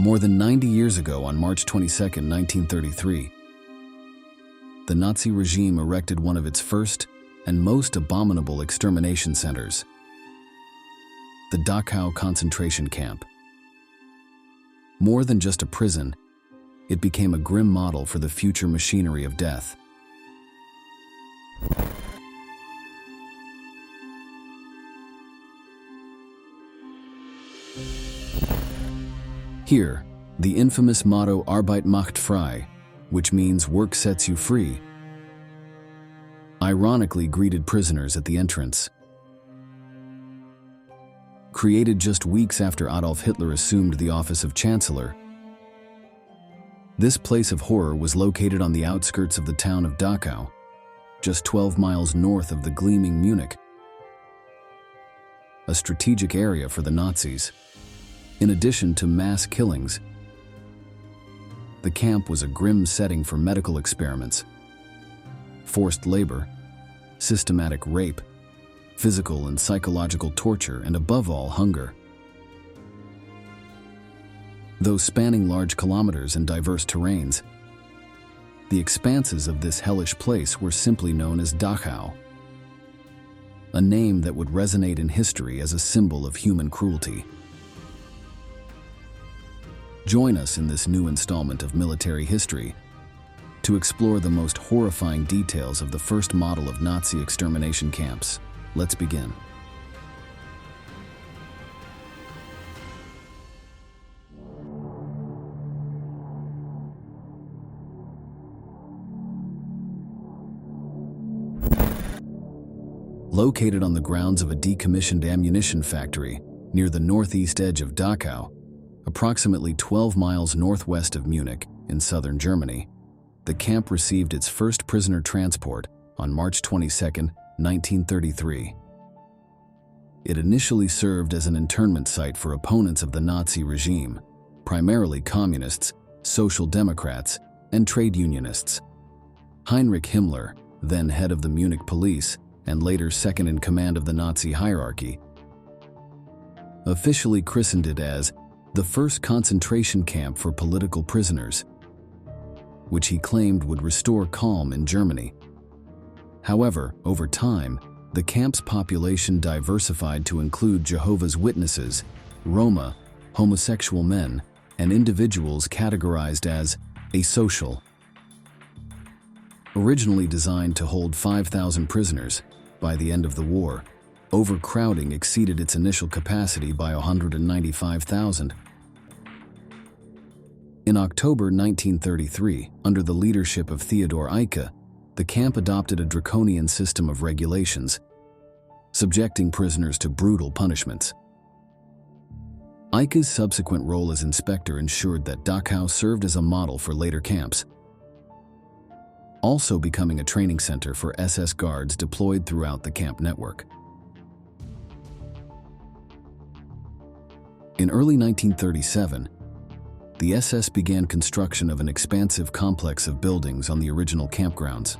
More than 90 years ago, on March 22, 1933, the Nazi regime erected one of its first and most abominable extermination centers, the Dachau concentration camp. More than just a prison, it became a grim model for the future machinery of death. Here, the infamous motto Arbeit macht frei, which means work sets you free, ironically greeted prisoners at the entrance. Created just weeks after Adolf Hitler assumed the office of Chancellor, this place of horror was located on the outskirts of the town of Dachau, just 12 miles north of the gleaming Munich, a strategic area for the Nazis. In addition to mass killings, the camp was a grim setting for medical experiments, forced labor, systematic rape, physical and psychological torture, and above all, hunger. Though spanning large kilometers and diverse terrains, the expanses of this hellish place were simply known as Dachau, a name that would resonate in history as a symbol of human cruelty. Join us in this new installment of military history to explore the most horrifying details of the first model of Nazi extermination camps. Let's begin. Located on the grounds of a decommissioned ammunition factory near the northeast edge of Dachau, approximately 12 miles northwest of Munich in southern Germany, the camp received its first prisoner transport on March 22, 1933. It initially served as an internment site for opponents of the Nazi regime, primarily communists, social democrats, and trade unionists. Heinrich Himmler, then head of the Munich police and later second in command of the Nazi hierarchy, officially christened it as the first concentration camp for political prisoners, which he claimed would restore calm in Germany. However, over time, the camp's population diversified to include Jehovah's Witnesses, Roma, homosexual men, and individuals categorized as asocial. Originally designed to hold 5,000 prisoners, by the end of the war, overcrowding exceeded its initial capacity by 195,000. In October 1933, under the leadership of Theodor Eicke, the camp adopted a draconian system of regulations, subjecting prisoners to brutal punishments. Eicke's subsequent role as inspector ensured that Dachau served as a model for later camps, also becoming a training center for SS guards deployed throughout the camp network. In early 1937, the SS began construction of an expansive complex of buildings on the original campgrounds.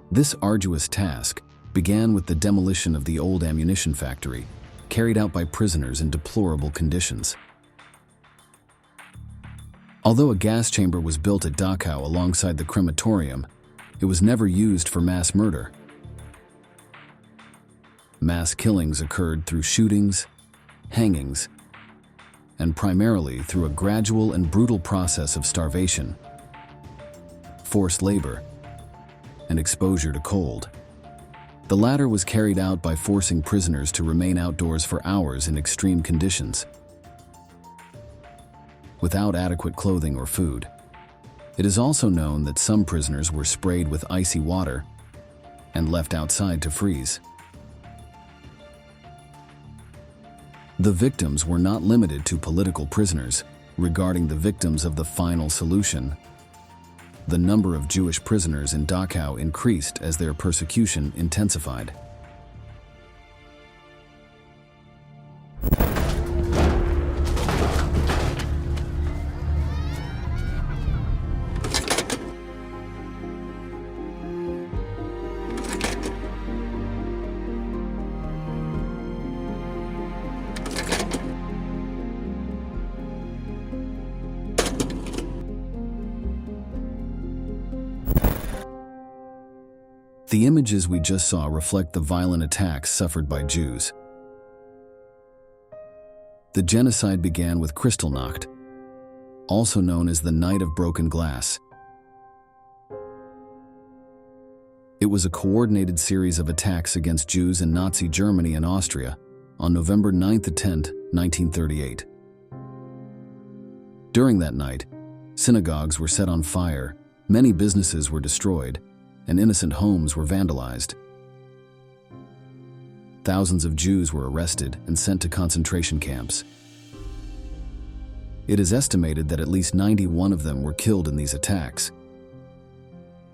This arduous task began with the demolition of the old ammunition factory, carried out by prisoners in deplorable conditions. Although a gas chamber was built at Dachau alongside the crematorium, it was never used for mass murder. Mass killings occurred through shootings, hangings, and primarily through a gradual and brutal process of starvation, forced labor, and exposure to cold. The latter was carried out by forcing prisoners to remain outdoors for hours in extreme conditions, without adequate clothing or food. It is also known that some prisoners were sprayed with icy water and left outside to freeze. The victims were not limited to political prisoners. Regarding the victims of the final solution, the number of Jewish prisoners in Dachau increased as their persecution intensified. The images we just saw reflect the violent attacks suffered by Jews. The genocide began with Kristallnacht, also known as the Night of Broken Glass. It was a coordinated series of attacks against Jews in Nazi Germany and Austria on November 9th to 10th, 1938. During that night, synagogues were set on fire, many businesses were destroyed, and innocent homes were vandalized. Thousands of Jews were arrested and sent to concentration camps. It is estimated that at least 91 of them were killed in these attacks,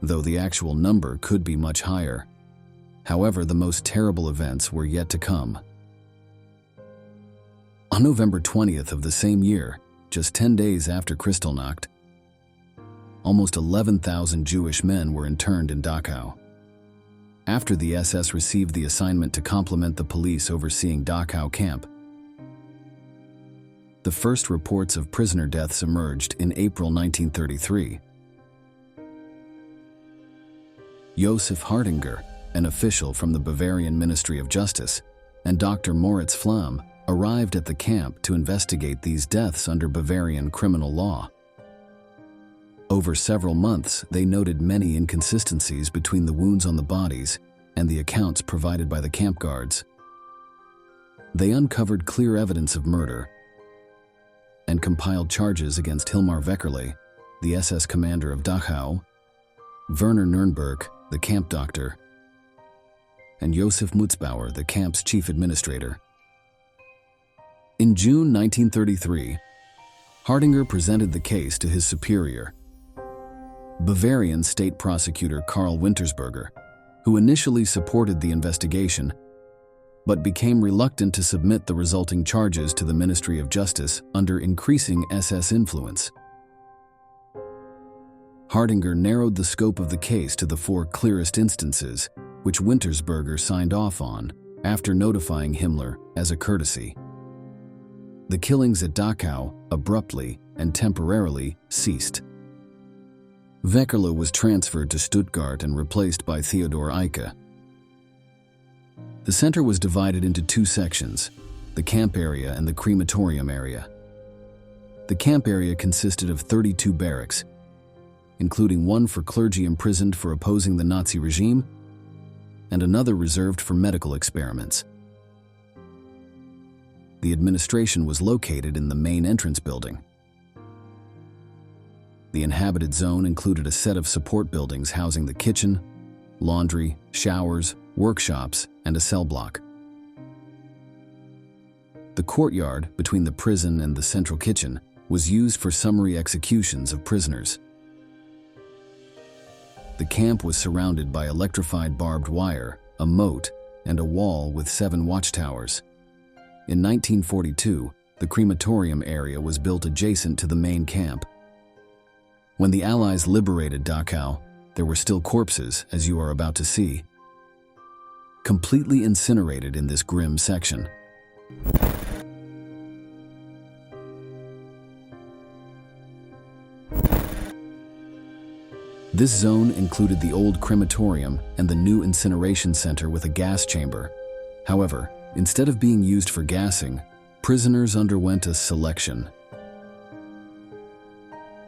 though the actual number could be much higher. However, the most terrible events were yet to come. On November 20th of the same year, just 10 days after Kristallnacht, almost 11,000 Jewish men were interned in Dachau. After the SS received the assignment to complement the police overseeing Dachau camp, the first reports of prisoner deaths emerged in April 1933. Josef Hartinger, an official from the Bavarian Ministry of Justice, and Dr. Moritz Flamm arrived at the camp to investigate these deaths under Bavarian criminal law. Over several months, they noted many inconsistencies between the wounds on the bodies and the accounts provided by the camp guards. They uncovered clear evidence of murder and compiled charges against Hilmar Weckerle, the SS commander of Dachau, Werner Nürnberg, the camp doctor, and Josef Mutzbauer, the camp's chief administrator. In June 1933, Hartinger presented the case to his superior, Bavarian state prosecutor Karl Wintersberger, who initially supported the investigation but became reluctant to submit the resulting charges to the Ministry of Justice under increasing SS influence. Hartinger narrowed the scope of the case to the 4 clearest instances, which Wintersberger signed off on after notifying Himmler as a courtesy. The killings at Dachau abruptly and temporarily ceased. Weckerle was transferred to Stuttgart and replaced by Theodor Eicke. The center was divided into 2 sections, the camp area and the crematorium area. The camp area consisted of 32 barracks, including one for clergy imprisoned for opposing the Nazi regime and another reserved for medical experiments. The administration was located in the main entrance building. The inhabited zone included a set of support buildings housing the kitchen, laundry, showers, workshops, and a cell block. The courtyard between the prison and the central kitchen was used for summary executions of prisoners. The camp was surrounded by electrified barbed wire, a moat, and a wall with 7 watchtowers. In 1942, the crematorium area was built adjacent to the main camp. When the Allies liberated Dachau, there were still corpses, as you are about to see, completely incinerated in this grim section. This zone included the old crematorium and the new incineration center with a gas chamber. However, instead of being used for gassing, prisoners underwent a selection.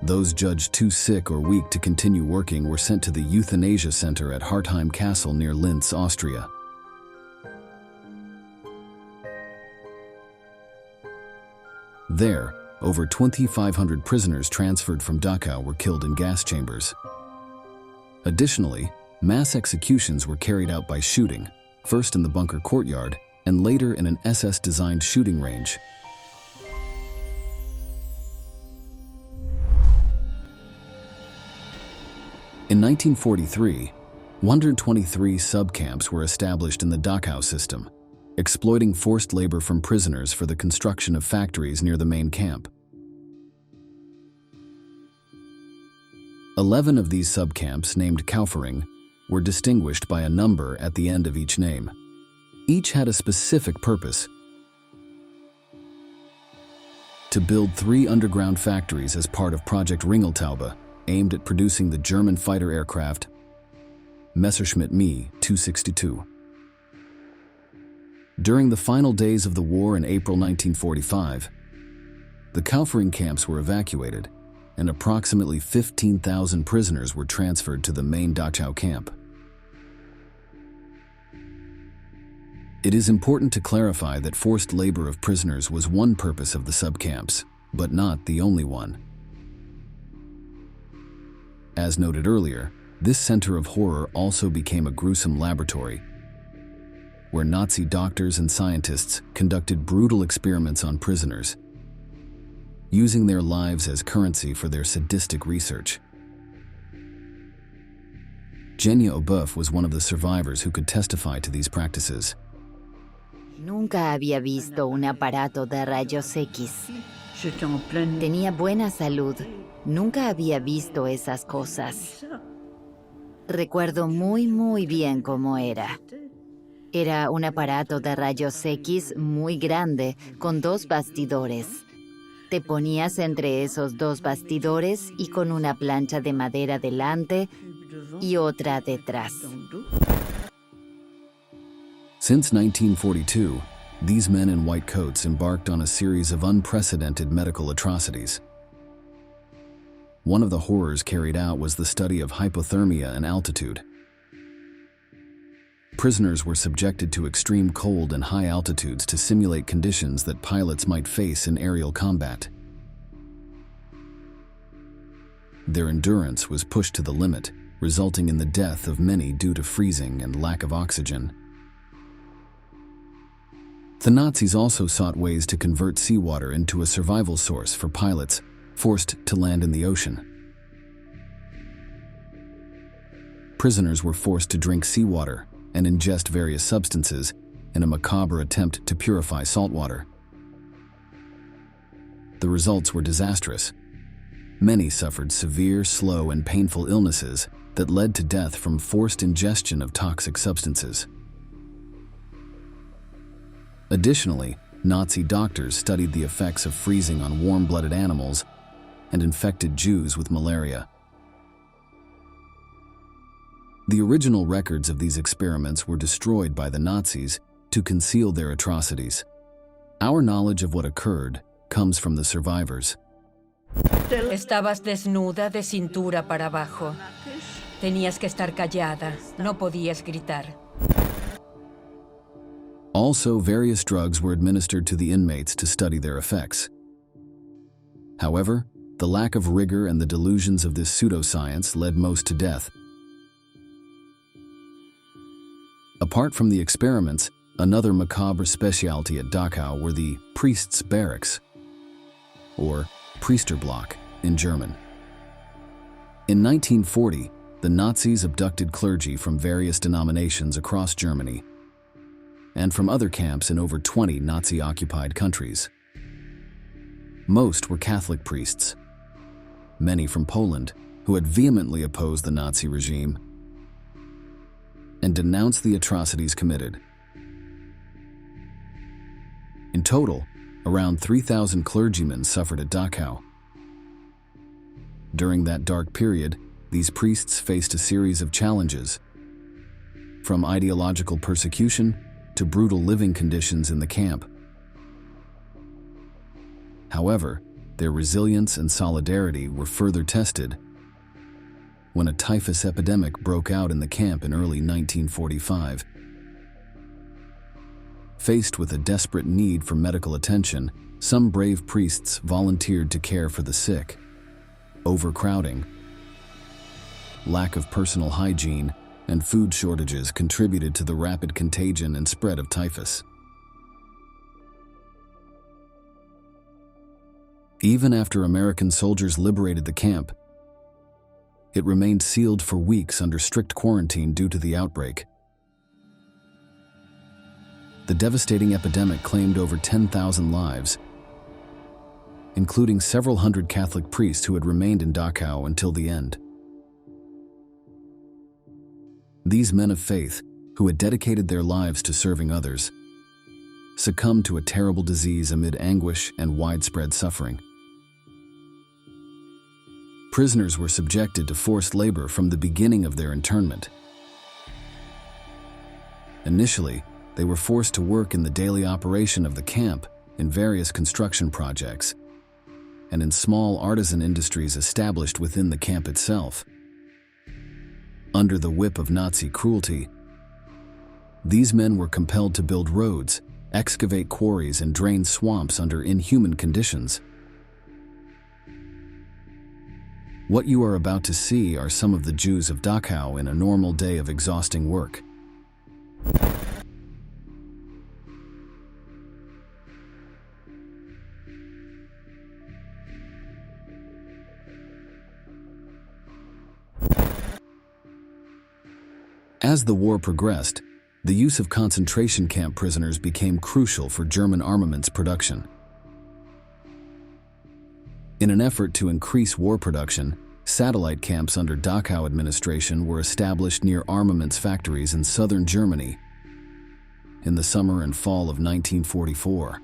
Those judged too sick or weak to continue working were sent to the euthanasia center at Hartheim Castle near Linz, Austria. There, over 2,500 prisoners transferred from Dachau were killed in gas chambers. Additionally, mass executions were carried out by shooting, first in the bunker courtyard and later in an SS-designed shooting range. In 1943, 123 subcamps were established in the Dachau system, exploiting forced labor from prisoners for the construction of factories near the main camp. 11 of these subcamps, named Kaufering, were distinguished by a number at the end of each name. Each had a specific purpose: to build 3 underground factories as part of Project Ringeltaube, aimed at producing the German fighter aircraft Messerschmitt Me 262. During the final days of the war in April 1945, the Kaufering camps were evacuated, and approximately 15,000 prisoners were transferred to the main Dachau camp. It is important to clarify that forced labor of prisoners was one purpose of the subcamps, but not the only one. As noted earlier, this center of horror also became a gruesome laboratory, where Nazi doctors and scientists conducted brutal experiments on prisoners, using their lives as currency for their sadistic research. Genia Obuff was one of the survivors who could testify to these practices. Nunca había visto un aparato de rayos X. Tenía buena salud. Nunca había visto esas cosas. Recuerdo muy bien cómo era. Era un aparato de rayos X muy grande, con 2 bastidores. Te ponías entre esos 2 bastidores y con una plancha de madera delante y otra detrás. Since 1942, these men in white coats embarked on a series of unprecedented medical atrocities. One of the horrors carried out was the study of hypothermia and altitude. Prisoners were subjected to extreme cold and high altitudes to simulate conditions that pilots might face in aerial combat. Their endurance was pushed to the limit, resulting in the death of many due to freezing and lack of oxygen. The Nazis also sought ways to convert seawater into a survival source for pilots forced to land in the ocean. Prisoners were forced to drink seawater and ingest various substances in a macabre attempt to purify saltwater. The results were disastrous. Many suffered severe, slow, and painful illnesses that led to death from forced ingestion of toxic substances. Additionally, Nazi doctors studied the effects of freezing on warm-blooded animals and infected Jews with malaria. The original records of these experiments were destroyed by the Nazis to conceal their atrocities. Our knowledge of what occurred comes from the survivors. Estabas desnuda de cintura para abajo. Tenías que estar callada, no podías gritar. Also, various drugs were administered to the inmates to study their effects. However, the lack of rigor and the delusions of this pseudoscience led most to death. Apart from the experiments, another macabre specialty at Dachau were the priests' barracks, or Priesterblock in German. In 1940, the Nazis abducted clergy from various denominations across Germany and from other camps in over 20 Nazi-occupied countries. Most were Catholic priests, many from Poland, who had vehemently opposed the Nazi regime and denounced the atrocities committed. In total, around 3,000 clergymen suffered at Dachau. During that dark period, these priests faced a series of challenges, from ideological persecution to brutal living conditions in the camp. However, their resilience and solidarity were further tested when a typhus epidemic broke out in the camp in early 1945. Faced with a desperate need for medical attention, some brave priests volunteered to care for the sick. Overcrowding, lack of personal hygiene, and food shortages contributed to the rapid contagion and spread of typhus. Even after American soldiers liberated the camp, it remained sealed for weeks under strict quarantine due to the outbreak. The devastating epidemic claimed over 10,000 lives, including several hundred Catholic priests who had remained in Dachau until the end. These men of faith, who had dedicated their lives to serving others, succumbed to a terrible disease amid anguish and widespread suffering. Prisoners were subjected to forced labor from the beginning of their internment. Initially, they were forced to work in the daily operation of the camp in various construction projects and in small artisan industries established within the camp itself. Under the whip of Nazi cruelty, these men were compelled to build roads, excavate quarries, and drain swamps under inhuman conditions. What you are about to see are some of the Jews of Dachau in a normal day of exhausting work. As the war progressed, the use of concentration camp prisoners became crucial for German armaments production. In an effort to increase war production, satellite camps under Dachau administration were established near armaments factories in southern Germany in the summer and fall of 1944.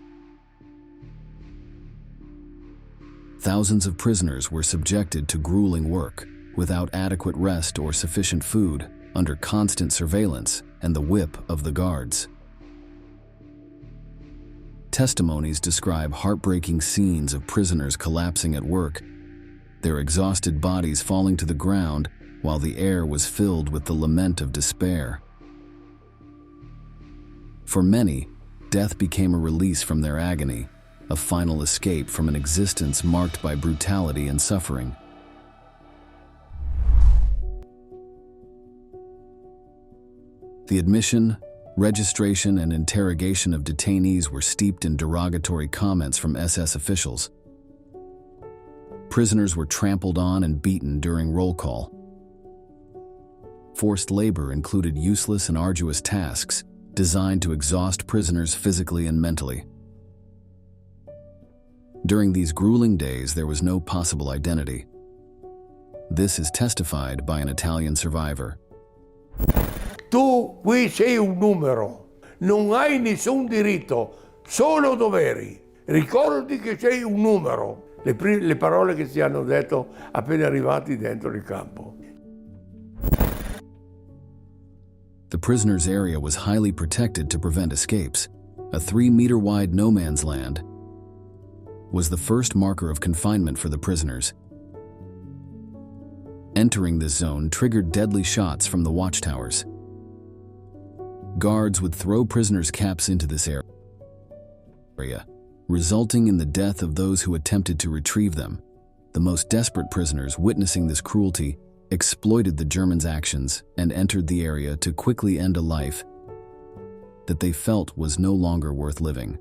Thousands of prisoners were subjected to grueling work, without adequate rest or sufficient food, under constant surveillance and the whip of the guards. Testimonies describe heartbreaking scenes of prisoners collapsing at work, their exhausted bodies falling to the ground while the air was filled with the lament of despair. For many, death became a release from their agony, a final escape from an existence marked by brutality and suffering. The admission, registration, and interrogation of detainees were steeped in derogatory comments from SS officials. Prisoners were trampled on and beaten during roll call. Forced labor included useless and arduous tasks designed to exhaust prisoners physically and mentally. During these grueling days, there was no possible identity. This is testified by an Italian survivor. Tu qui sei un numero, non hai nessun diritto, solo doveri. Ricordati che sei un numero. Le parole che si hanno detto appena arrivati dentro il campo. The prisoners' area was highly protected to prevent escapes. A 3-meter-wide no man's land was the first marker of confinement for the prisoners. Entering this zone triggered deadly shots from the watchtowers. Guards would throw prisoners' caps into this area, resulting in the death of those who attempted to retrieve them. The most desperate prisoners witnessing this cruelty exploited the Germans' actions and entered the area to quickly end a life that they felt was no longer worth living.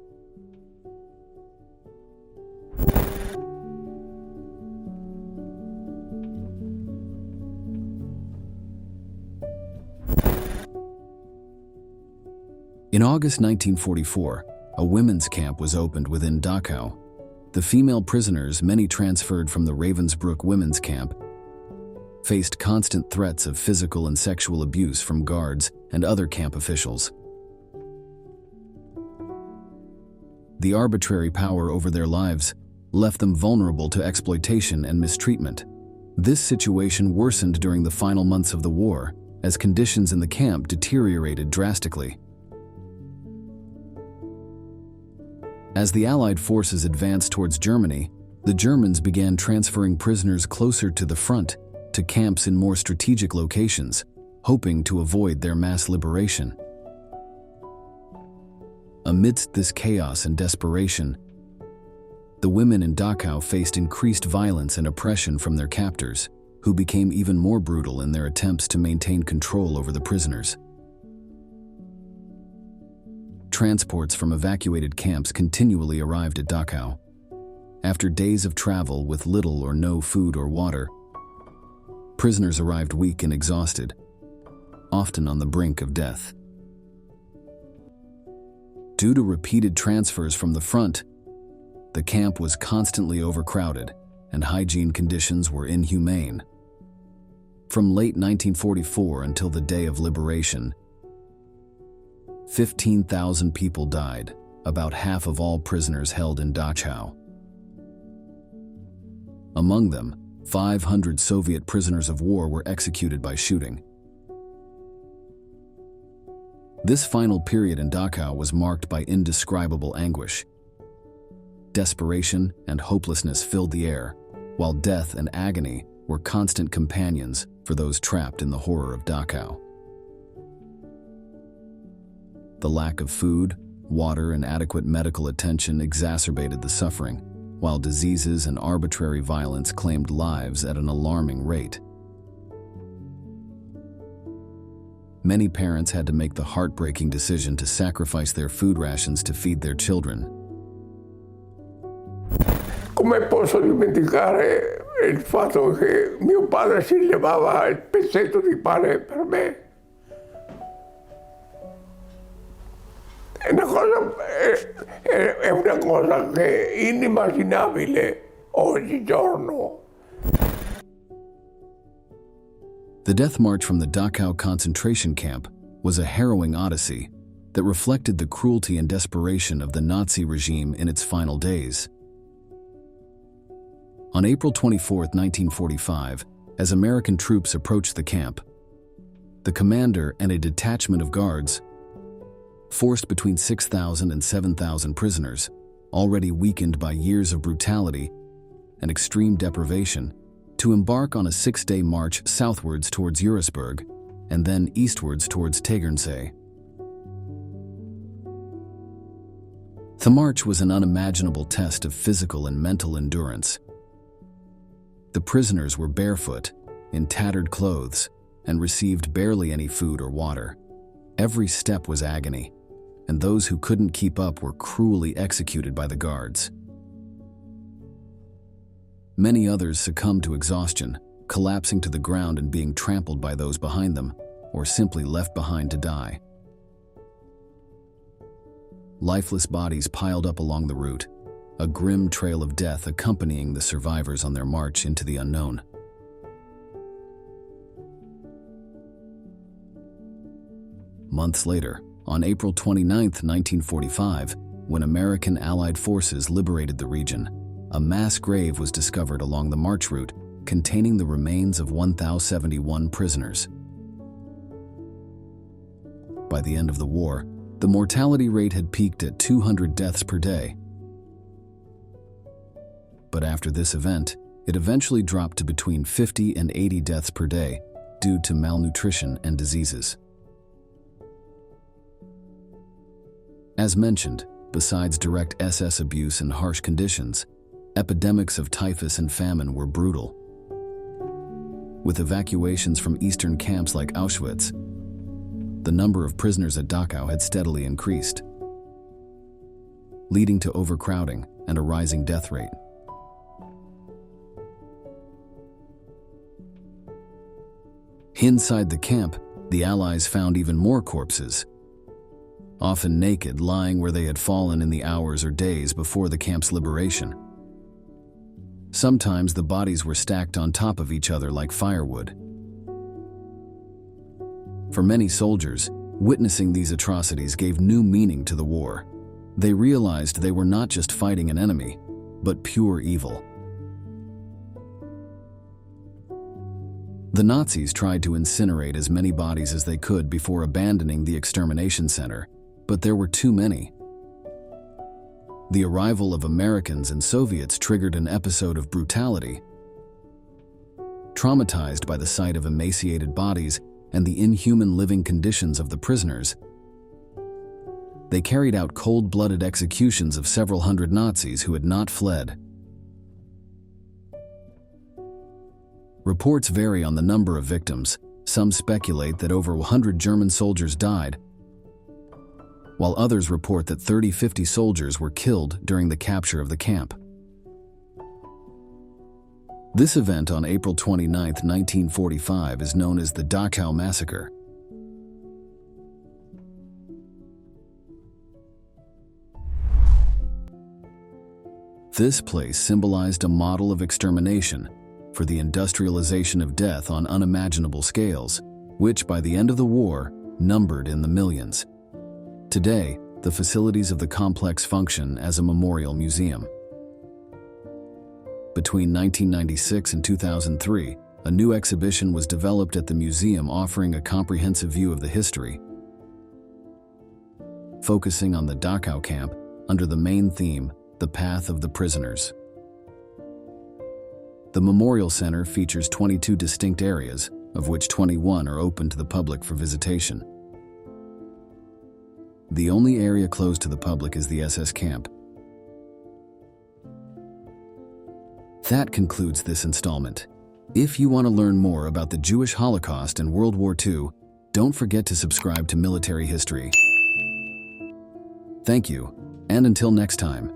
In August 1944, a women's camp was opened within Dachau. The female prisoners, many transferred from the Ravensbrück women's camp, faced constant threats of physical and sexual abuse from guards and other camp officials. The arbitrary power over their lives left them vulnerable to exploitation and mistreatment. This situation worsened during the final months of the war, as conditions in the camp deteriorated drastically. As the Allied forces advanced towards Germany, the Germans began transferring prisoners closer to the front, to camps in more strategic locations, hoping to avoid their mass liberation. Amidst this chaos and desperation, the women in Dachau faced increased violence and oppression from their captors, who became even more brutal in their attempts to maintain control over the prisoners. Transports from evacuated camps continually arrived at Dachau. After days of travel with little or no food or water, prisoners arrived weak and exhausted, often on the brink of death. Due to repeated transfers from the front, the camp was constantly overcrowded and hygiene conditions were inhumane. From late 1944 until the day of liberation, 15,000 people died, about half of all prisoners held in Dachau. Among them, 500 Soviet prisoners of war were executed by shooting. This final period in Dachau was marked by indescribable anguish. Desperation and hopelessness filled the air, while death and agony were constant companions for those trapped in the horror of Dachau. The lack of food, water, and adequate medical attention exacerbated the suffering, while diseases and arbitrary violence claimed lives at an alarming rate. Many parents had to make the heartbreaking decision to sacrifice their food rations to feed their children. Come posso dimenticare il fatto che mio padre si levava il pezzetto di pane per me? È una cosa che è inimmaginabile oggigiorno. The death march from the Dachau concentration camp was a harrowing odyssey that reflected the cruelty and desperation of the Nazi regime in its final days. On April 24, 1945, as American troops approached the camp, the commander and a detachment of guards forced between 6,000 and 7,000 prisoners, already weakened by years of brutality and extreme deprivation, to embark on a 6-day march southwards towards Eurasburg and then eastwards towards Tegernsee. The march was an unimaginable test of physical and mental endurance. The prisoners were barefoot, in tattered clothes, and received barely any food or water. Every step was agony, and those who couldn't keep up were cruelly executed by the guards. Many others succumbed to exhaustion, collapsing to the ground and being trampled by those behind them, or simply left behind to die. Lifeless bodies piled up along the route, a grim trail of death accompanying the survivors on their march into the unknown. Months later, on April 29, 1945, when American Allied forces liberated the region, a mass grave was discovered along the march route containing the remains of 1,071 prisoners. By the end of the war, the mortality rate had peaked at 200 deaths per day. But after this event, it eventually dropped to between 50 and 80 deaths per day due to malnutrition and diseases. As mentioned, besides direct SS abuse and harsh conditions, epidemics of typhus and famine were brutal. With evacuations from eastern camps like Auschwitz, the number of prisoners at Dachau had steadily increased, leading to overcrowding and a rising death rate. Inside the camp, the Allies found even more corpses, often naked, lying where they had fallen in the hours or days before the camp's liberation. Sometimes the bodies were stacked on top of each other like firewood. For many soldiers, witnessing these atrocities gave new meaning to the war. They realized they were not just fighting an enemy, but pure evil. The Nazis tried to incinerate as many bodies as they could before abandoning the extermination center, but there were too many. The arrival of Americans and Soviets triggered an episode of brutality. Traumatized by the sight of emaciated bodies and the inhuman living conditions of the prisoners, they carried out cold-blooded executions of several hundred Nazis who had not fled. Reports vary on the number of victims. Some speculate that over 100 German soldiers died, while others report that 30-50 soldiers were killed during the capture of the camp. This event on April 29, 1945 is known as the Dachau Massacre. This place symbolized a model of extermination for the industrialization of death on unimaginable scales, which by the end of the war numbered in the millions. Today, the facilities of the complex function as a memorial museum. Between 1996 and 2003, a new exhibition was developed at the museum offering a comprehensive view of the history. focusing on the Dachau camp under the main theme, The Path of the Prisoners. The Memorial Center features 22 distinct areas, of which 21 are open to the public for visitation. The only area closed to the public is the SS camp. That concludes this installment. If you want to learn more about the Jewish Holocaust and World War II, don't forget to subscribe to Military History. Thank you, and until next time.